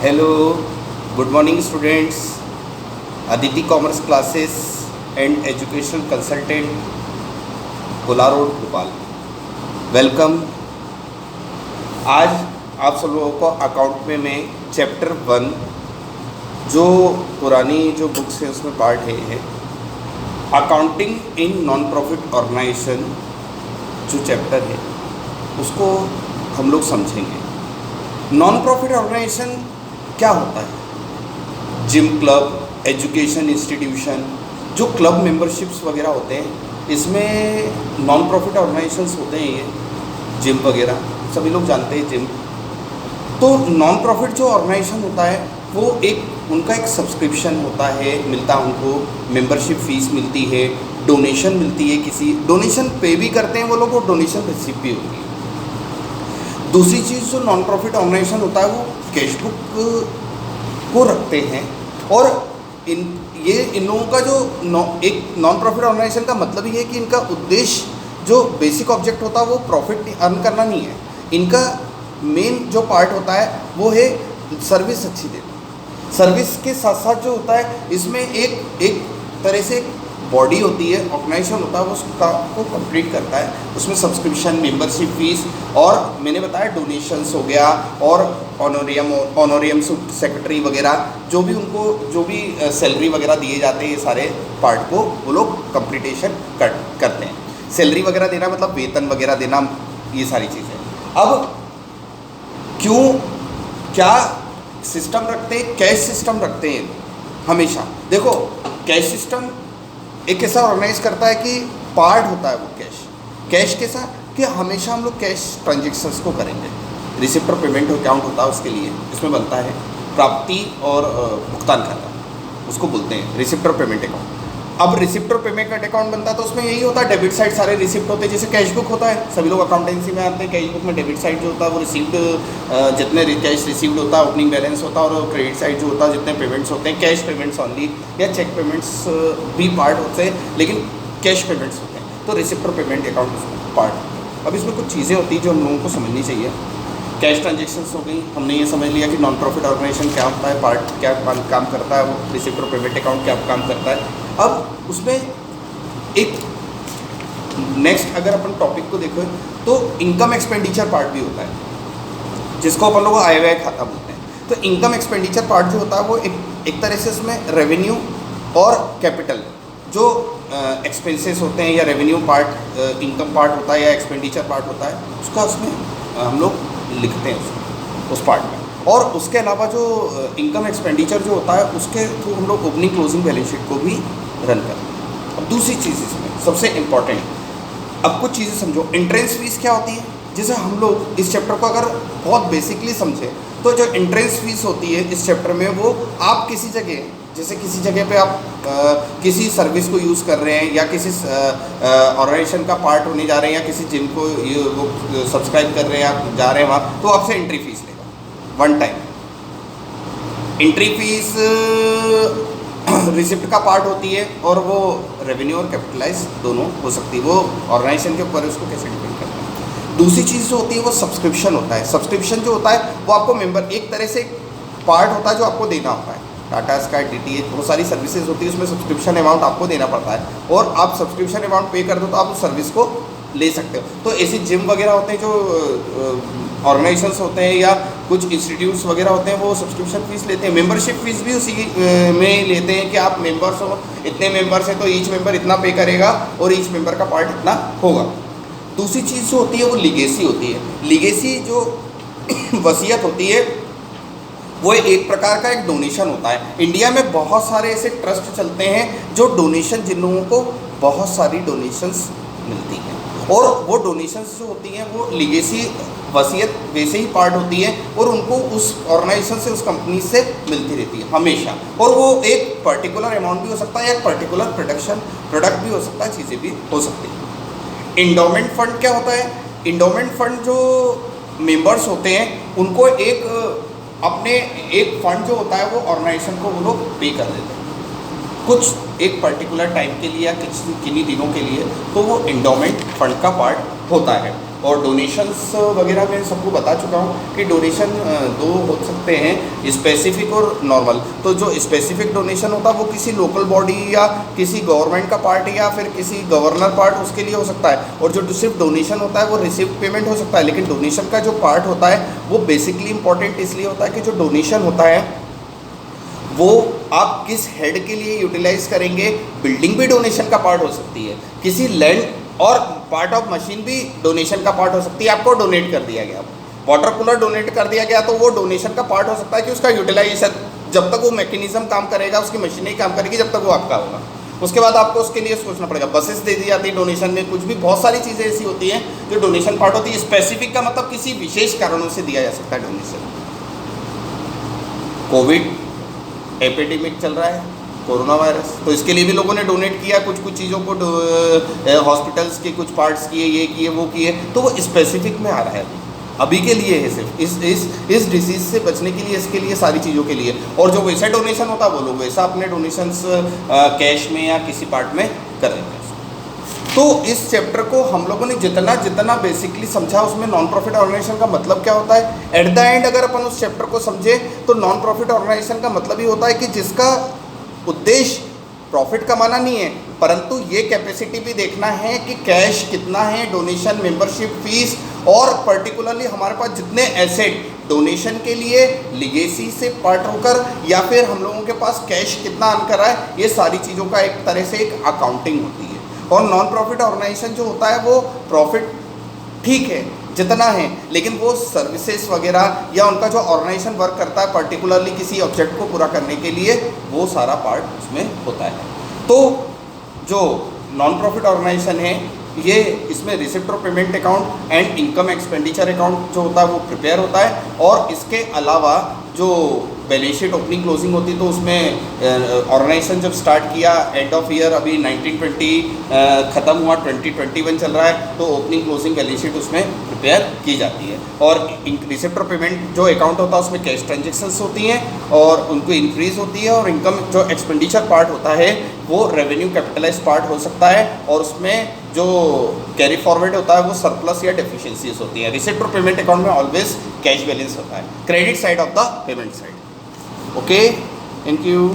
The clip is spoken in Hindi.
Hello, good morning students. Aditi commerce classes and educational consultant, Cola road, Bhopal. Welcome. आज आप सब लोगों को अकाउंट में चैप्टर 1 जो पुरानी जो बुक्स है उसमें पार्ट है accounting in non profit organization जो चैप्टर है उसको हम लोग समझेंगे। नॉन प्रॉफिट ऑर्गेनाइजेशन क्या होता है? जिम, क्लब, एजुकेशन इंस्टीट्यूशन, जो क्लब मेंबरशिप्स वगैरह होते हैं इसमें नॉन प्रॉफिट ऑर्गेनाइजेशंस होते हैं। ये जिम वगैरह सभी लोग जानते हैं जिम। तो नॉन प्रॉफिट जो ऑर्गेनाइजेशन होता है वो उनका एक सब्सक्रिप्शन होता है, मिलता है उनको, मेंबरशिप फीस मिलती है, डोनेशन मिलती है, किसी डोनेशन पे भी करते हैं वो लोग और डोनेशन रिसीव भी होती है। दूसरी चीज़ जो नॉन प्रॉफिट ऑर्गेनाइजेशन होता है वो कैश बुक को रखते हैं। और इन लोगों का जो एक नॉन प्रॉफिट ऑर्गेनाइजेशन का मतलब ये है कि इनका उद्देश्य जो बेसिक ऑब्जेक्ट होता है वो प्रॉफिट अर्न करना नहीं है। इनका मेन जो पार्ट होता है वो है सर्विस अच्छी देना। सर्विस के साथ साथ जो होता है इसमें एक तरह से बॉडी होती है, ऑर्गेनाइजेशन होता है, वो उसका को कंप्लीट करता है। उसमें सब्सक्रिप्शन, मेंबरशिप फीस और मैंने बताया डोनेशंस हो गया और ऑनोरियम सेक्रेटरी वगैरह जो भी सैलरी वगैरह दिए जाते हैं, ये सारे पार्ट को वो लोग कंप्लीटेशन करते हैं। सैलरी वगैरह देना मतलब वेतन वगैरह देना, ये सारी चीज़ें। अब क्या सिस्टम रखते हैं? कैश सिस्टम रखते हैं हमेशा। देखो, कैश सिस्टम एक ऐसा ऑर्गेनाइज करता है कि पार्ट होता है वो कैश कैसा कि हमेशा हम लोग कैश ट्रांजेक्शन्स को करेंगे। रिसिप्ट और पेमेंट अकाउंट होता है उसके लिए, इसमें बनता है प्राप्ति और भुगतान खाता, उसको बोलते हैं रिसिप्ट और पेमेंट अकाउंट। अब रिसिप्ट और पेमेंट अकाउंट बनता है तो उसमें यही होता है, डेबिट साइड सारे रिसिप्ट होते हैं। जैसे कैश बुक होता है, सभी लोग अकाउंटेंसी में आते हैं, कैश बुक में डेबिट साइड जो होता है वो रिसिप्ट जितने कैश रिसीव्ड होता है, ओपनिंग बैलेंस होता है, और क्रेडिट साइड जो होता है जितने पेमेंट्स होते हैं, कैश पेमेंट्स ऑनली या चेक पेमेंट्स भी पार्ट होते हैं, लेकिन कैश पेमेंट्स होते हैं। तो रिसिप्ट और पेमेंट अकाउंट उसमें पार्ट। अब इसमें कुछ चीज़ें होती हैं जो हम लोगों को समझनी चाहिए। कैश ट्रांजेक्शन्स हो गई, हमने ये समझ लिया कि नॉन प्रॉफिट ऑर्गेनाइजेशन क्या होता है, पार्ट क्या काम करता है, वो रिसिप्ट और पेमेंट अकाउंट क्या काम करता है। अब उसमें एक नेक्स्ट अगर अपन टॉपिक को देखें तो इनकम एक्सपेंडिचर पार्ट भी होता है, जिसको अपन लोग आय व्यय खाता बोलते हैं। तो इनकम एक्सपेंडिचर पार्ट जो होता है वो एक तरह से उसमें रेवेन्यू और कैपिटल जो एक्सपेंसेस होते हैं या रेवेन्यू पार्ट, इनकम पार्ट होता है या एक्सपेंडिचर पार्ट होता है, उसका उसमें हम लोग लिखते हैं उस पार्ट में। और उसके अलावा जो इनकम एक्सपेंडिचर जो होता है उसके थ्रू हम लोग ओपनिंग क्लोजिंग बैलेंस शीट को भी रन करते हैं। अब दूसरी चीज़ इसमें सबसे इम्पॉर्टेंट, अब कुछ चीज़ें समझो। एंट्रेंस फीस क्या होती है? जैसे हम लोग इस चैप्टर को अगर बहुत बेसिकली समझें तो जो एंट्रेंस फीस होती है इस चैप्टर में, वो आप किसी जगह, जैसे किसी जगह पे आप किसी सर्विस को यूज़ कर रहे हैं या किसी ऑर्गेनाइजेशन का पार्ट होने जा रहे हैं या किसी जिम को वो सब्सक्राइब कर रहे हैं, आप जा रहे हैं वहाँ, तो आपसे एंट्री फीस लेगा one time. Entry fees receipt का पार्ट होती है और वो रेवेन्यू और कैपिटलाइज दोनों हो सकती है, वो ऑर्गेनाइजेशन के ऊपर उसको कैसे डिपेंड करता है। दूसरी चीज़ जो होती है वो सब्सक्रिप्शन होता है। सब्सक्रिप्शन जो होता है वो आपको मेंबर, एक तरह से पार्ट होता है जो आपको देना होता है। टाटा स्काई, DTH, बहुत सारी सर्विसेज होती है, उसमें सब्सक्रिप्शन अमाउंट आपको देना पड़ता है और आप सब्सक्रिप्शन अमाउंट पे कर दो तो आप उस सर्विस को ले सकते हो। तो ऐसे जिम वगैरह होते हैं जो ऑर्गेनाइजेशंस होते हैं या कुछ इंस्टीट्यूट्स वगैरह होते हैं, वो सब्सक्रिप्शन फीस लेते हैं। मेंबरशिप फीस भी उसी में लेते हैं कि आप मेंबर्स हो, इतने मेंबर्स हैं तो ईच मेंबर इतना पे करेगा और ईच मेंबर का पार्ट इतना होगा। दूसरी चीज़ जो होती है वो लीगेसी होती है। लीगेसी जो वसीयत होती है वो एक प्रकार का एक डोनेशन होता है। इंडिया में बहुत सारे ऐसे ट्रस्ट चलते हैं जो डोनेशन, जिन लोगों को बहुत सारी डोनेशंस मिलती हैं और वो डोनेशंस जो होती हैं वो लीगेसी वसीयत वैसे ही पार्ट होती है और उनको उस ऑर्गेनाइजेशन से, उस कंपनी से मिलती रहती है हमेशा। और वो एक पर्टिकुलर अमाउंट भी हो सकता है या एक पर्टिकुलर प्रोडक्ट भी हो सकता है, चीज़ें भी हो सकती हैं। इंडोमेंट फंड क्या होता है? इंडोमेंट फंड जो मेंबर्स होते हैं उनको अपने एक फंड जो होता है वो ऑर्गेनाइजेशन को वो लोग पे कर देते हैं कुछ एक पर्टिकुलर टाइम के लिए या किन्हीं दिनों के लिए, तो वो इंडोमेंट फंड का पार्ट होता है। और डोनेशंस वगैरह मैं सबको बता चुका हूँ कि डोनेशन दो हो सकते हैं, स्पेसिफिक और नॉर्मल। तो जो स्पेसिफिक डोनेशन होता है वो किसी लोकल बॉडी या किसी गवर्नमेंट का पार्ट या फिर किसी गवर्नर पार्ट उसके लिए हो सकता है, और जो सिर्फ डोनेशन होता है वो रिसिप्ट पेमेंट हो सकता है। लेकिन डोनेशन का जो पार्ट होता है वो बेसिकली इंपॉर्टेंट इसलिए होता है कि जो डोनेशन होता है वो आप किस हेड के लिए यूटिलाइज करेंगे। बिल्डिंग भी डोनेशन का पार्ट हो सकती है, किसी लैंड और पार्ट ऑफ मशीन भी डोनेशन का पार्ट हो सकती है। आपको डोनेट कर दिया गया, वाटर कूलर डोनेट कर दिया गया, तो वो डोनेशन का पार्ट हो सकता है कि उसका यूटिलाइजेशन जब तक वो मैकेनिज्म काम करेगा, उसकी मशीनें काम करेगी, जब तक वो आपका होगा। उसके बाद आपको उसके लिए सोचना पड़ेगा। बसेस दे दी जाती है डोनेशन में, कुछ भी बहुत सारी चीज़ें ऐसी होती हैं जो डोनेशन पार्ट होती है। स्पेसिफिक का मतलब किसी विशेष कारणों से दिया जा सकता है डोनेशन। कोविड एपिडेमिक चल रहा है, कोरोना वायरस, तो इसके लिए भी लोगों ने डोनेट किया कुछ चीज़ों को, हॉस्पिटल्स के कुछ पार्ट्स किए, ये किए, वो किए, तो वो स्पेसिफिक में आ रहा है अभी के लिए है, सिर्फ इस डिसीज़ से बचने के लिए, इसके लिए, सारी चीज़ों के लिए। और जो वैसा डोनेशन होता है वो लोग वैसा अपने डोनेशंस कैश में या किसी पार्ट में कर रहे हैं। तो इस चैप्टर को हम लोगों ने जितना बेसिकली समझा, उसमें नॉन प्रॉफिट ऑर्गेनाइजेशन का मतलब क्या होता है। एट द एंड अगर अपन उस चैप्टर को समझे तो नॉन प्रॉफिट ऑर्गेनाइजेशन का मतलब ही होता है कि जिसका उद्देश्य प्रॉफिट कमाना नहीं है, परंतु ये कैपेसिटी भी देखना है कि कैश कितना है, डोनेशन, मेंबरशिप फीस, और पर्टिकुलरली हमारे पास जितने एसेट डोनेशन के लिए लिगेसी से पार्ट होकर या फिर हम लोगों के पास कैश कितना अर्न कर रहा है, ये सारी चीज़ों का एक तरह से एक अकाउंटिंग होती है। और नॉन प्रॉफिट ऑर्गेनाइजेशन जो होता है वो प्रॉफिट ठीक है जितना है, लेकिन वो सर्विसेज वगैरह या उनका जो ऑर्गेनाइजेशन वर्क करता है पर्टिकुलरली किसी ऑब्जेक्ट को पूरा करने के लिए, वो सारा पार्ट उसमें होता है। तो जो नॉन प्रॉफिट ऑर्गेनाइजेशन है ये, इसमें रिसिप्ट और payment account and income expenditure account जो होता है वो प्रिपेयर होता है। और इसके अलावा जो बैलेंस शीट ओपनिंग क्लोजिंग होती है, तो उसमें ऑर्गेनाइजेशन जब स्टार्ट किया एंड ऑफ ईयर, अभी 1920 ख़त्म हुआ, 2021 चल रहा है, तो ओपनिंग क्लोजिंग बैलेंस शीट उसमें प्रिपेयर की जाती है। और रिसिप्ट और पेमेंट जो अकाउंट होता है उसमें कैश ट्रांजेक्शन्स होती हैं और उनको इंक्रीज़ होती है। और इनकम जो एक्सपेंडिचर पार्ट होता है वो रेवेन्यू कैपिटलाइज पार्ट हो सकता है, और उसमें जो कैरी फॉरवर्ड होता है वो सरप्लस या डेफिशिएंसीज होती है। रिसिप्ट और पेमेंट अकाउंट में ऑलवेज कैश बैलेंस होता है, credit side of the payment side. Okay, thank you.